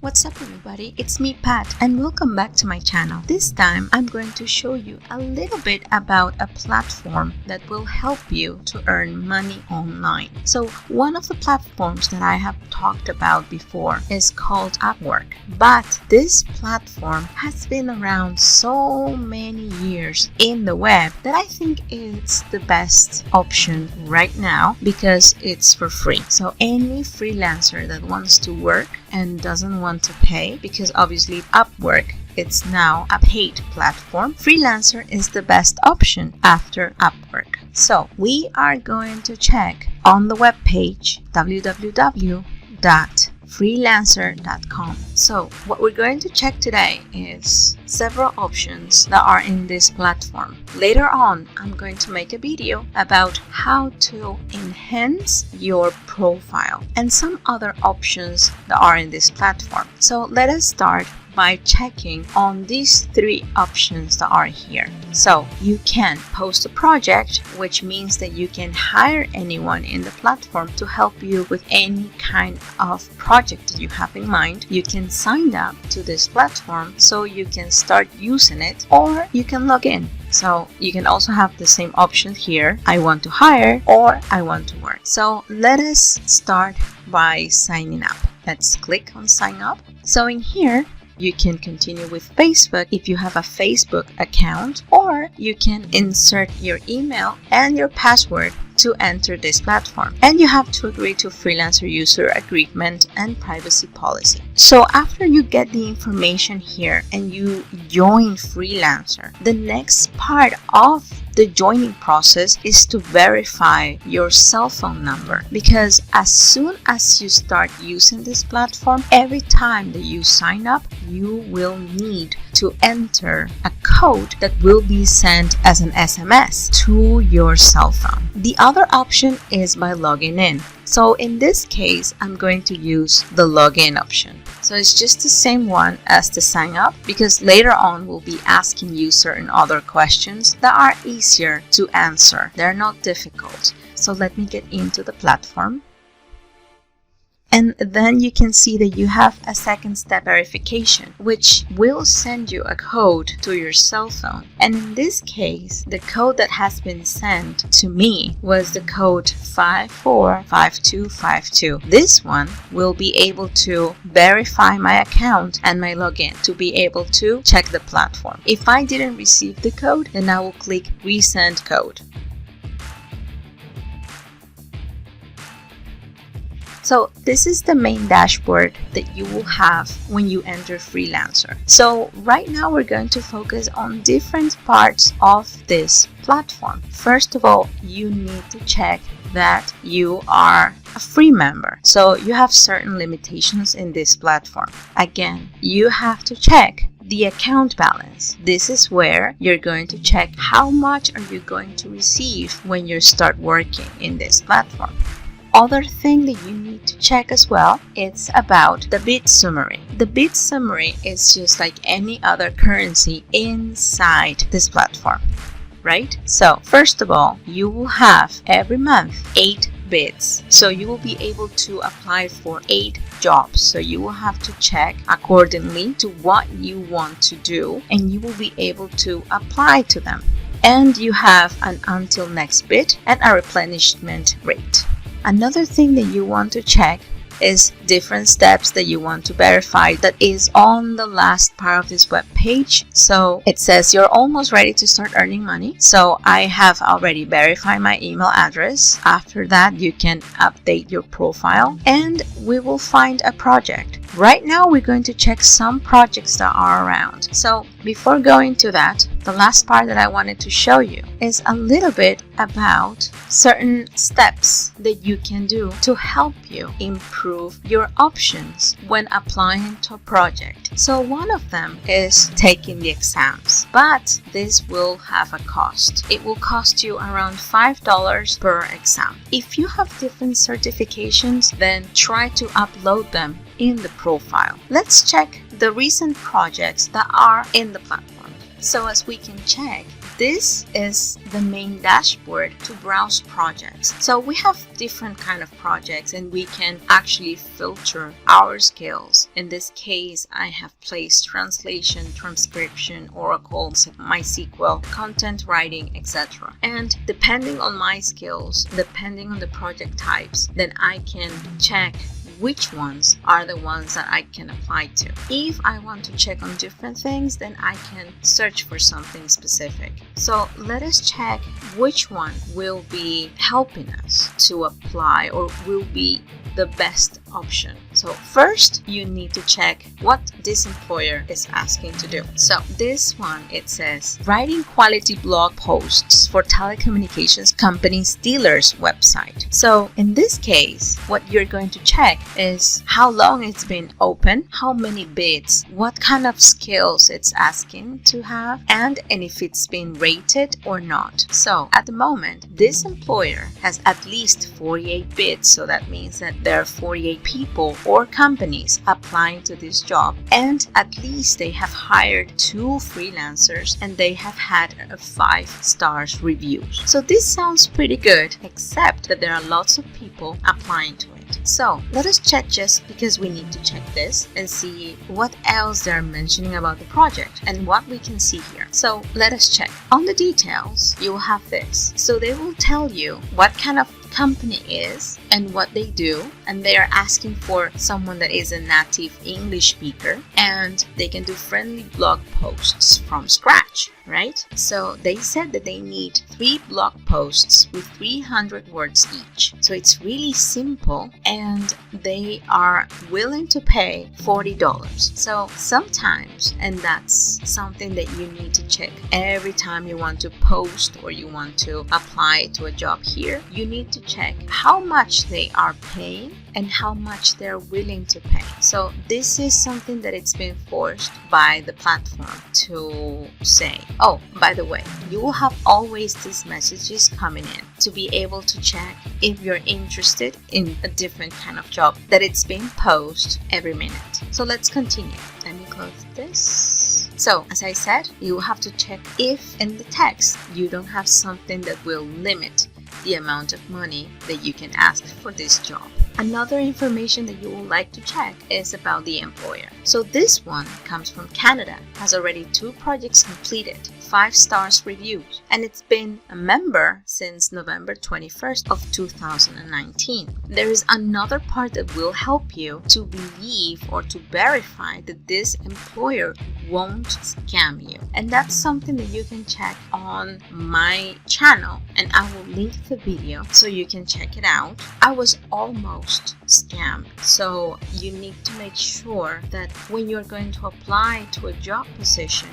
What's up everybody, it's me Pat and welcome back to my channel. This time I'm going to show you a little bit about a platform that will help you to earn money online. So one of the platforms that I have talked about before is called Upwork, but this platform has been around so many years in the web that I think it's the best option right now because it's for free. So any freelancer that wants to work and doesn't want to pay, because obviously Upwork, it's now a paid platform, Freelancer is the best option after Upwork. So we are going to check on the web page www.freelancer.com. So what we're going to check today is several options that are in this platform. Later on, I'm going to make a video about how to enhance your profile and some other options that are in this platform. So let us start by checking on these three options that are here. So you can post a project, which means that you can hire anyone in the platform to help you with any kind of project that you have in mind. You can sign up to this platform so you can start using it, or you can log in. So you can also have the same option here, I want to hire or I want to work. So let us start by signing up. Let's click on sign up. So in here, you can continue with Facebook if you have a Facebook account, or you can insert your email and your password to enter this platform. And you have to agree to Freelancer user agreement and privacy policy. So after you get the information here and you join Freelancer, the next part of the joining process is to verify your cell phone number, because as soon as you start using this platform, every time that you sign up, you will need to enter a code that will be sent as an SMS to your cell phone. The other option is by logging in. So in this case, I'm going to use the login option. So it's just the same one as the sign up, because later on we'll be asking you certain other questions that are easier to answer. They're not difficult. So let me get into the platform. And then you can see that you have a second step verification, which will send you a code to your cell phone. And in this case, the code that has been sent to me was the code 545252. This one will be able to verify my account and my login to be able to check the platform. If I didn't receive the code, then I will click resend code. So this is the main dashboard that you will have when you enter Freelancer. So right now we're going to focus on different parts of this platform. First of all, you need to check that you are a free member. So you have certain limitations in this platform. Again, you have to check the account balance. This is where you're going to check how much are you going to receive when you start working in this platform. Other thing that you need to check as well, it's about the bid summary. The bid summary is just like any other currency inside this platform, right? So first of all, you will have every month 8 bids. So you will be able to apply for 8 jobs. So you will have to check accordingly to what you want to do, and you will be able to apply to them. And you have an until next bid and a replenishment rate. Another thing that you want to check is different steps that you want to verify that is on the last part of this web page. So it says you're almost ready to start earning money. So I have already verified my email address. After that, you can update your profile and we will find a project. Right now, we're going to check some projects that are around. So before going to that, the last part that I wanted to show you is a little bit about certain steps that you can do to help you improve your options when applying to a project. So one of them is taking the exams, but this will have a cost. It will cost you around $5 per exam. If you have different certifications, then try to upload them in the profile. Let's check the recent projects that are in the platform. So as we can check, this is the main dashboard to browse projects. So we have different kind of projects and we can actually filter our skills. In this case, I have placed translation, transcription, Oracle, MySQL, content writing, etc. And depending on my skills, depending on the project types, then I can check which ones are the ones that I can apply to. If I want to check on different things, then I can search for something specific. So let us check which one will be helping us to apply or will be the best option. So first, you need to check what this employer is asking to do. So this one, it says writing quality blog posts for telecommunications company's dealers website. So in this case, what you're going to check is how long it's been open, how many bids, what kind of skills it's asking to have, and if it's been rated or not. So at the moment, this employer has at least 48 bids. So that means that there are 48 people or companies applying to this job, and at least they have hired 2 freelancers and they have had a 5 stars reviews. So this sounds pretty good, except that there are lots of people applying to it. So let us check, just because we need to check this and see what else they're mentioning about the project and what we can see here. So let us check. On the details, you will have this. So they will tell you what kind of company is and what they do, and they are asking for someone that is a native English speaker, and they can do friendly blog posts from scratch, right? So they said that they need 3 blog posts with 300 words each. So it's really simple, and they are willing to pay $40. So sometimes, and that's something that you need to check every time you want to post or you want to apply to a job here, you need to check how much they are paying and how much they're willing to pay. So this is something that it's been forced by the platform to say. Oh, by the way, you will have always these messages coming in to be able to check if you're interested in a different kind of job, that it's being posted every minute. So let's continue. Let me close this. So as I said, you will have to check if in the text you don't have something that will limit the amount of money that you can ask for this job. Another information that you would like to check is about the employer. So this one comes from Canada, has already 2 projects completed, 5 stars reviews, and it's been a member since November 21st of 2019. There is another part that will help you to believe or to verify that this employer won't scam you, and that's something that you can check on my channel, and I will link the video so you can check it out. I was almost scammed, so you need to make sure that when you're going to apply to a job position,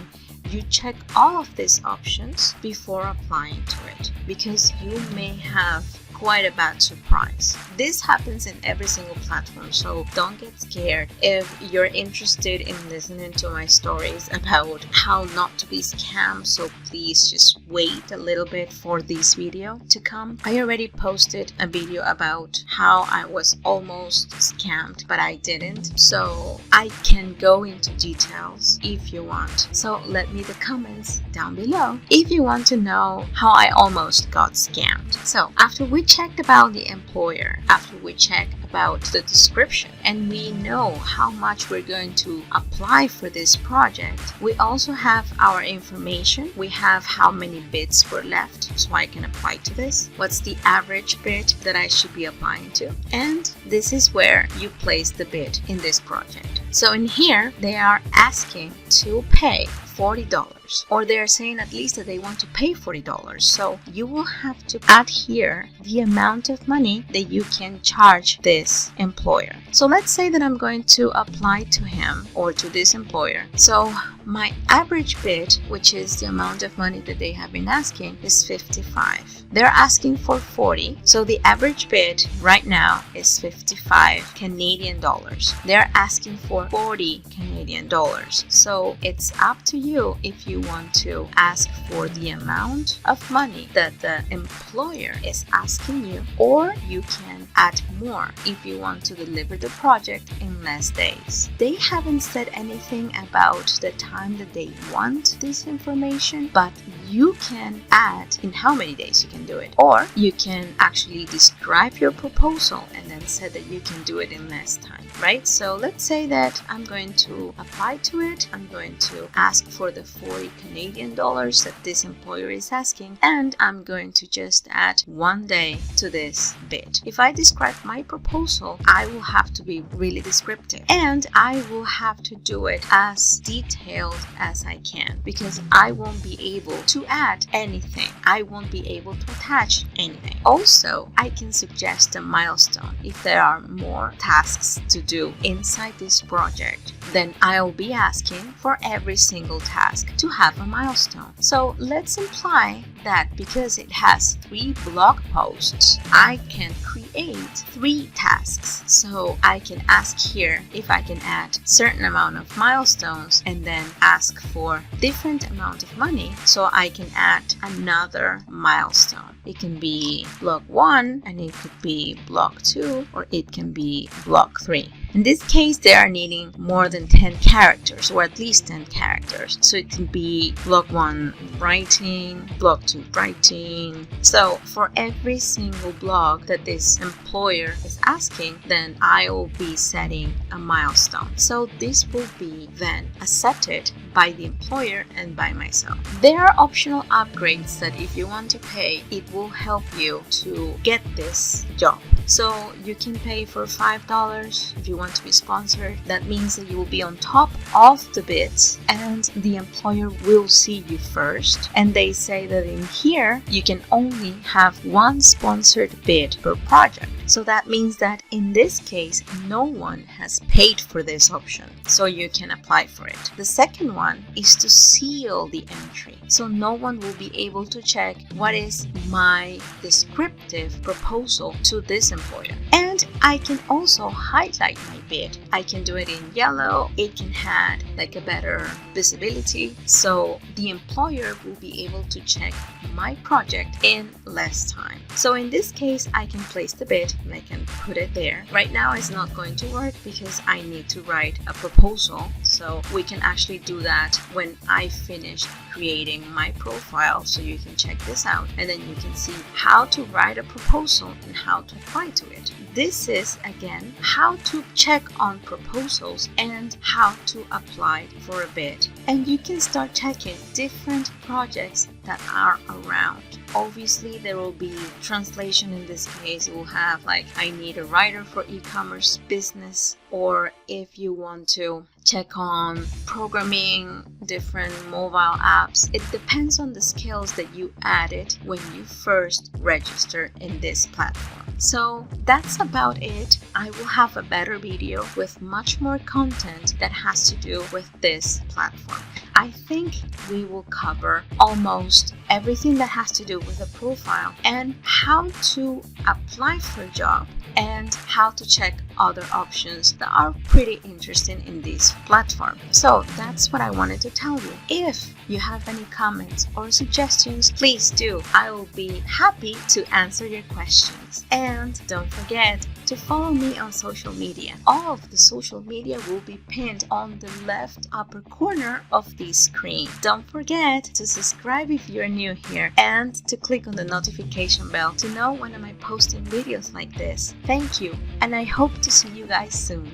you check all of these options before applying to it, because you may have quite a bad surprise. This happens in every single platform, so don't get scared. If you're interested in listening to my stories about how not to be scammed, so please just wait a little bit for this video to come. I already posted a video about how I was almost scammed, but I didn't, so I can go into details if you want. So let me the comments down below if you want to know how I almost got scammed. So after we checked about the employer, after we checked about the description, and we know how much we're going to apply for this project, we also have our information. We have how many bids were left, so I can apply to this. What's the average bid that I should be applying to? And this is where you place the bid in this project. So in here, they are asking to pay $40, or they're saying at least that they want to pay $40. So you will have to add here the amount of money that you can charge this employer. So let's say that I'm going to apply to him or to this employer. So my average bid, which is the amount of money that they have been asking, is 55. They're asking for 40. So the average bid right now is 55 Canadian dollars. They're asking for 40 Canadian dollars. So it's up to you if you want to ask for the amount of money that the employer is asking you, or you can add more if you want to deliver the project in less days. They haven't said anything about the time that they want this information, but you can add in how many days you can do it, or you can actually describe your proposal and then say that you can do it in less time, right? So let's say that I'm going to apply to it. I'm going to ask for the 40 Canadian dollars that this employer is asking, and I'm going to just add 1 day to this bid. If I describe my proposal, I will have to be really descriptive, and I will have to do it as detailed as I can, because I won't be able to add anything. I won't be able to attach anything. Also, I can suggest a milestone. If there are more tasks to do inside this project, then I'll be asking for every single task to have a milestone. So let's imply that because it has 3 blog posts, I can create 3 tasks. So I can ask here if I can add certain amount of milestones and then ask for different amount of money so I can add another milestone. It can be block 1 and it could be block 2, or it can be block 3. In this case, they are needing more than 10 characters, or at least 10 characters. So it can be block 1 writing, block 2 writing. So for every single blog that this employer is asking, then I will be setting a milestone. So this will be then accepted by the employer and by myself. There are optional upgrades that if you want to pay, it will help you to get this job. So you can pay for $5 if you want to be sponsored. That means that you will be on top of the bids and the employer will see you first. And they say that in here, you can only have 1 sponsored bid per project. So that means that in this case, no one has paid for this option, so you can apply for it. The second one is to seal the entry. So no one will be able to check what is my descriptive proposal to this employer. And I can also highlight my bid. I can do it in yellow. It can have like a better visibility. So the employer will be able to check my project in less time. So in this case, I can place the bid and I can put it there. Right now it's not going to work because I need to write a proposal. So we can actually do that when I finish creating my profile, so you can check this out and then you can see how to write a proposal and how to apply to it. This is again how to check on proposals and how to apply for a bid. And you can start checking different projects that are around. Obviously there will be translation. In this case it will have like I need a writer for e-commerce business, or if you want to check on programming different mobile apps. It depends on the skills that you added when you first register in this platform. So that's about it. I will have a better video with much more content that has to do with this platform. I think we will cover almost everything that has to do with a profile and how to apply for a job and how to check other options that are pretty interesting in this platform. So that's what I wanted to tell you. If you have any comments or suggestions, please do. I will be happy to answer your questions. And don't forget to follow me on social media. All of the social media will be pinned on the left upper corner of the screen. Don't forget to subscribe if you're new here and to click on the notification bell to know when am I posting videos like this. Thank you, and I hope to see you guys soon.